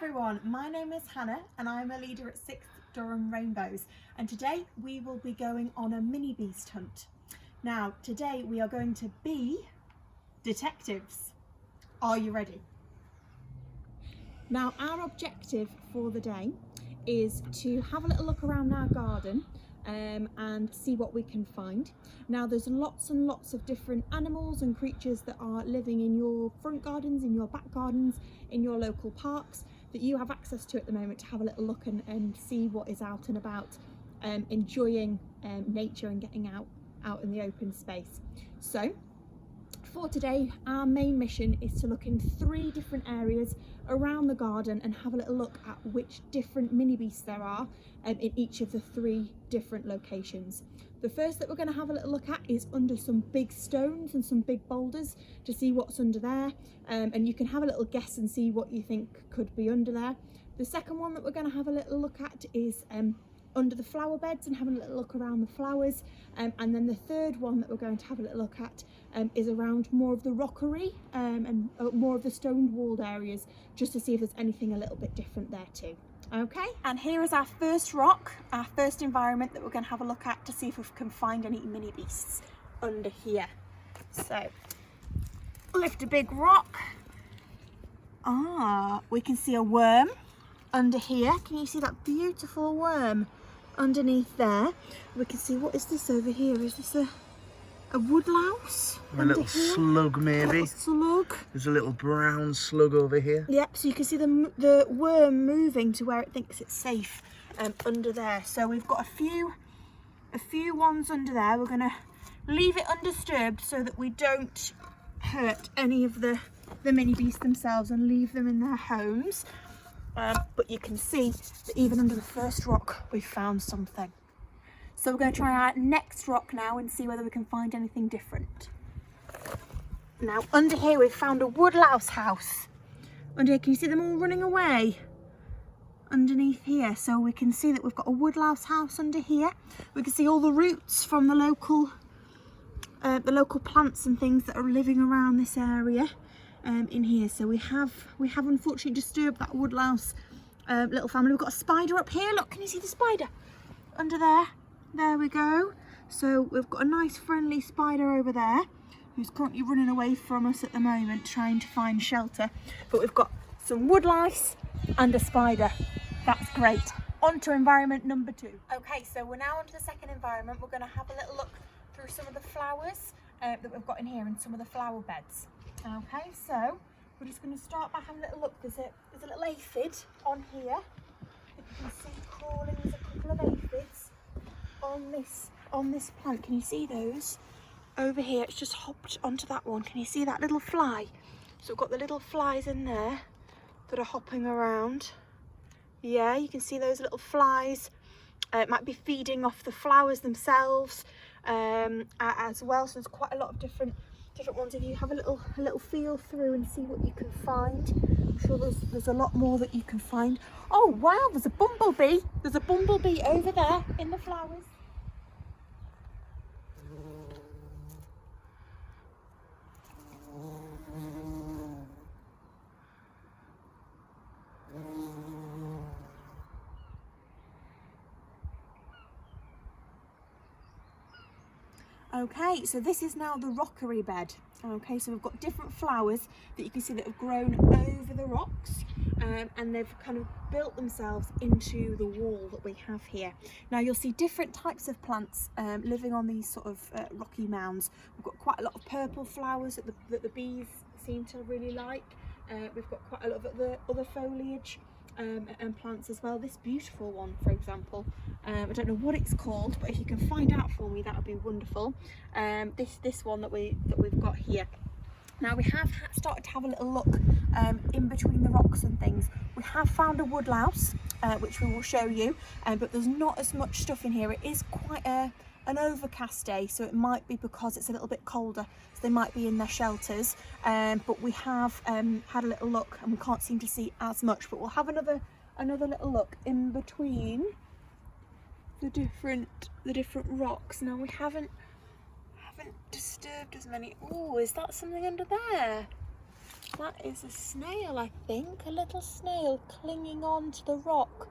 everyone, my name is Hannah and I'm a leader at 6th Durham Rainbows, and today we will be going on a Minibeast hunt. Now today we are going to be detectives. Are you ready? Now our objective for the day is to have a little look around our garden and see what we can find. Now there's lots and lots of different animals and creatures that are living in your front gardens, in your back gardens, in your local parks that you have access to at the moment to have a little look and see what is out and about, enjoying nature and getting out in the open space. So for today, our main mission is to look in 3 different areas around the garden and have a little look at which different mini beasts there are in each of the 3 different locations. The first that we're going to have a little look at is under some big stones and some big boulders to see what's under there, and you can have a little guess and see what you think could be under there. The second one that we're going to have a little look at is under the flower beds and having a little look around the flowers, and then the third one that we're going to have a little look at is around more of the rockery and more of the stone walled areas, just to see if there's anything a little bit different there too. Okay, and here is our first rock, our first environment that we're going to have a look at to see if we can find any mini beasts under here. So lift a big rock. We can see a worm under here. Can you see that beautiful worm underneath there? We can see, what is this over here? Is this a woodlouse? A little slug maybe. A little slug. There's a little brown slug over here. Yep, so you can see the worm moving to where it thinks it's safe under there. So we've got a few ones under there. We're going to leave it undisturbed so that we don't hurt any of the mini beasts themselves and leave them in their homes. But you can see that even under the first rock we've found something. So we're going to try our next rock now and see whether we can find anything different. Now under here we've found a woodlouse house. Under here, can you see them all running away? Underneath here, so we can see that we've got a woodlouse house under here. We can see all the roots from the local plants and things that are living around this area. In here, so we have unfortunately disturbed that woodlouse little family. We've got a spider up here. Look, can you see the spider under there? There we go. So we've got a nice friendly spider over there who's currently running away from us at the moment, trying to find shelter. But we've got some woodlice and a spider. That's great. On to environment number 2. Okay, so we're now on to the second environment. We're going to have a little look through some of the flowers that we've got in here and some of the flower beds. Okay, so we're just going to start by having a little look. There's a little aphid on here. You can see crawling. There's a couple of aphids on this plant. Can you see those? Over here, it's just hopped onto that one. Can you see that little fly? So we've got the little flies in there that are hopping around. Yeah, you can see those little flies. It might be feeding off the flowers themselves as well. So there's quite a lot of different ones. If you have a little feel through and see what you can find, I'm sure there's a lot more that you can find. Oh wow, there's a bumblebee. There's a bumblebee over there in the flowers. Okay, so this is now the rockery bed. Okay, so we've got different flowers that you can see that have grown over the rocks, and they've kind of built themselves into the wall that we have here. Now you'll see different types of plants living on these sort of rocky mounds. We've got quite a lot of purple flowers that the bees seem to really like. We've got quite a lot of other foliage and plants as well. This beautiful one, for example, I don't know what it's called, but if you can find out for me, that would be wonderful. This one that we've got here. Now we have started to have a little look in between the rocks and things. We have found a woodlouse, which we will show you, but there's not as much stuff in here. It is quite an overcast day, so it might be because it's a little bit colder, so they might be in their shelters, but we have had a little look and we can't seem to see as much, but we'll have another little look in between the different rocks. Now we haven't disturbed as many. Oh, is that something under there? That is a snail, I think, a little snail clinging on to the rock.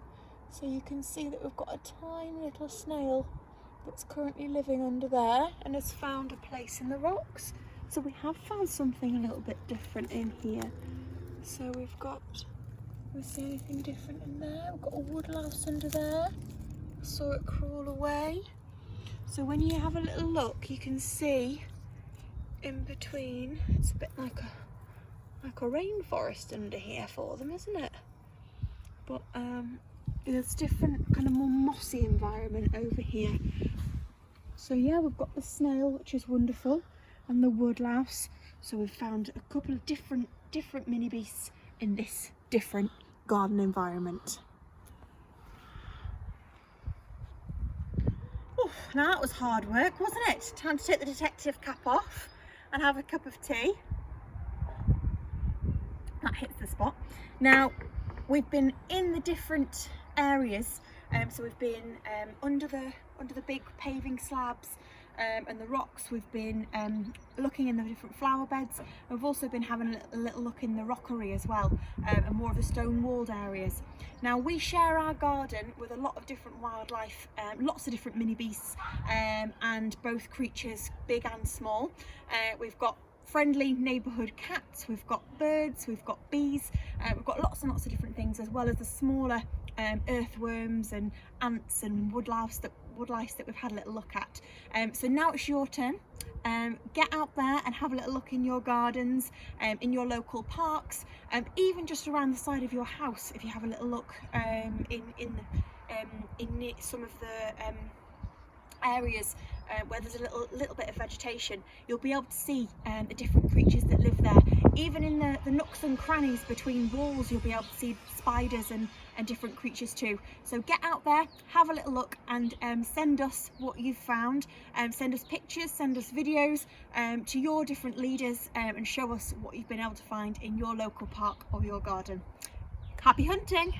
So you can see that we've got a tiny little snail that's currently living under there and has found a place in the rocks. So we have found something a little bit different in here. So we see anything different in there? We've got a woodlouse under there. I saw it crawl away. So when you have a little look, you can see in between, it's a bit like a rainforest under here for them, isn't it? But there's different kind of more mossy environment over here. So yeah, we've got the snail, which is wonderful, and the woodlouse. So we've found a couple of different mini beasts in this different garden environment. Oof, now that was hard work, wasn't it? Time to take the detective cap off and have a cup of tea. That hits the spot. Now, we've been in the different areas, so we've been under the big paving slabs and the rocks. We've been looking in the different flower beds. We've also been having a little look in the rockery as well, and more of the stone walled areas. Now, we share our garden with a lot of different wildlife, lots of different mini beasts, and both creatures, big and small. We've got friendly neighbourhood cats, we've got birds, we've got bees, we've got lots and lots of different things, as well as the smaller earthworms and ants and woodlice that we've had a little look at. So now it's your turn. Get out there and have a little look in your gardens, in your local parks, even just around the side of your house. If you have a little look in some of the areas where there's a little bit of vegetation, you'll be able to see the different creatures that live there. Even in the nooks and crannies between walls, you'll be able to see spiders and different creatures too. So get out there, have a little look, and send us what you've found. Send us pictures, send us videos to your different leaders, and show us what you've been able to find in your local park or your garden. Happy hunting!